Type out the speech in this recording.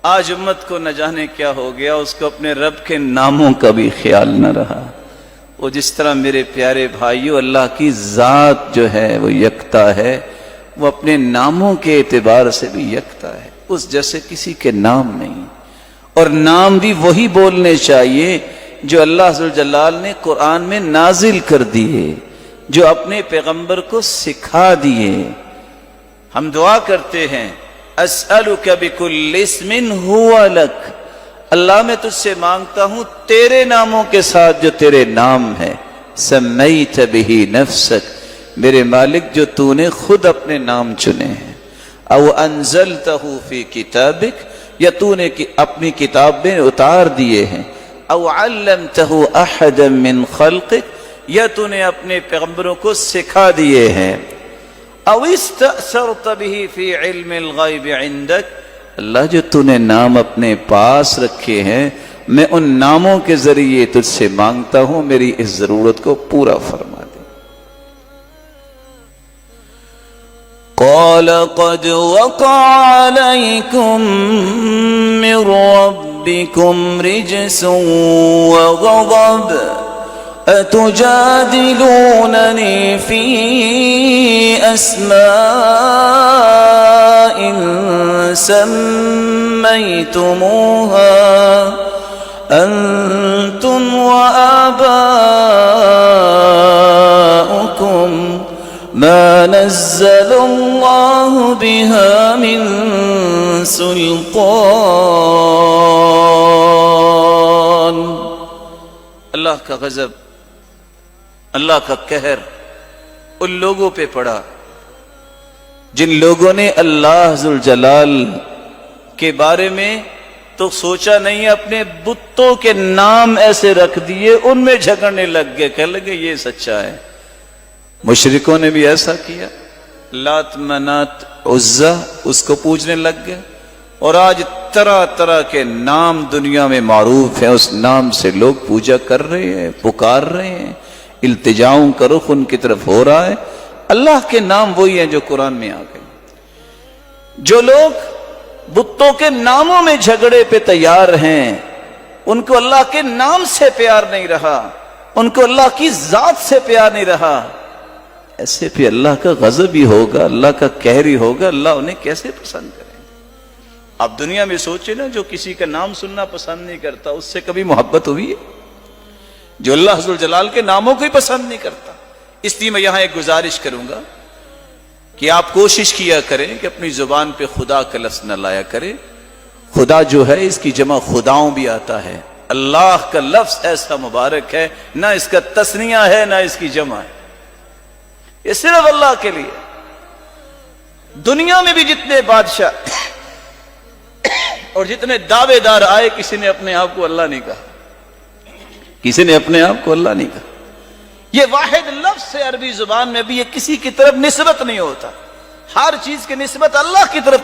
آج امت کو نہ جانے کیا ہو گیا، اس کو اپنے رب کے ناموں کا بھی خیال نہ رہا۔ وہ جس طرح میرے پیارے بھائیو اللہ کی ذات جو ہے وہ یکتا ہے، وہ اپنے ناموں کے اعتبار سے بھی یکتا ہے، اس جیسے کسی کے نام نہیں، اور نام بھی وہی بولنے چاہیے جو اللہ ذوالجلال نے قرآن میں نازل کر دیے، جو اپنے پیغمبر کو سکھا دیے۔ ہم دعا کرتے ہیں اسألک بکل اسم ہوا لک، اللہ میں تجھ سے مانگتا ہوں تیرے ناموں کے ساتھ جو تیرے نام ہے، سمیت بہ نفسک، میرے مالک جو تو نے خود اپنے نام چنے ہیں، او انزلتہ فی کتابک، یا تو نے اپنی کتاب میں اتار دیے ہیں، او علمتہ احدا من خلقک، یا تو نے اپنے پیغمبروں کو سکھا دیے ہیں، او استأثرت به فی علم الغیب عندک، اللہ جو تو نے نام اپنے پاس رکھے ہیں، میں ان ناموں کے ذریعے تجھ سے مانگتا ہوں میری اس ضرورت کو پورا فرما دے۔ قال قد وقع علیکم من ربکم رجس وغضب أتجادلونني في أسماء سميتموها أنتم وآباؤكم ما نزل الله بها من سلطان۔ اللہ کا غضب، اللہ کا قہر ان لوگوں پہ پڑا جن لوگوں نے اللہ ذوالجلال کے بارے میں تو سوچا نہیں، اپنے بتوں کے نام ایسے رکھ دیے، ان میں جھگڑنے لگ گئے، کہنے لگے یہ سچا ہے۔ مشرکوں نے بھی ایسا کیا، لات منات عزا اس کو پوجنے لگ گئے، اور آج طرح طرح کے نام دنیا میں معروف ہیں، اس نام سے لوگ پوجا کر رہے ہیں، پکار رہے ہیں، التجاؤں کا رخ ان کی طرف ہو رہا ہے۔ اللہ کے نام وہی ہیں جو قرآن میں آ گئے۔ جو لوگ بتوں کے ناموں میں جھگڑے پہ تیار ہیں، ان کو اللہ کے نام سے پیار نہیں رہا، ان کو اللہ کی ذات سے پیار نہیں رہا، ایسے پہ اللہ کا غضب ہی ہوگا، اللہ کا قہر ہی ہوگا، اللہ انہیں کیسے پسند کرے؟ آپ دنیا میں سوچیں نا، جو کسی کا نام سننا پسند نہیں کرتا اس سے کبھی محبت ہوئی ہے؟ جو اللہ ذوالجلال کے ناموں کو ہی پسند نہیں کرتا۔ اس لیے میں یہاں ایک گزارش کروں گا کہ آپ کوشش کیا کریں کہ اپنی زبان پہ خدا کا لفظ نہ لایا کریں۔ خدا جو ہے اس کی جمع خداؤں بھی آتا ہے، اللہ کا لفظ ایسا مبارک ہے، نہ اس کا تثنیہ ہے نہ اس کی جمع ہے، یہ صرف اللہ کے لیے۔ دنیا میں بھی جتنے بادشاہ اور جتنے دعوے دار آئے، کسی نے اپنے آپ کو اللہ نہیں کہا، کسی نے اپنے آپ کو اللہ نہیں کہا۔ یہ واحد لفظ ہے عربی زبان میں بھی، یہ کسی کی طرف نسبت نہیں ہوتا، ہر چیز کی نسبت اللہ کی طرف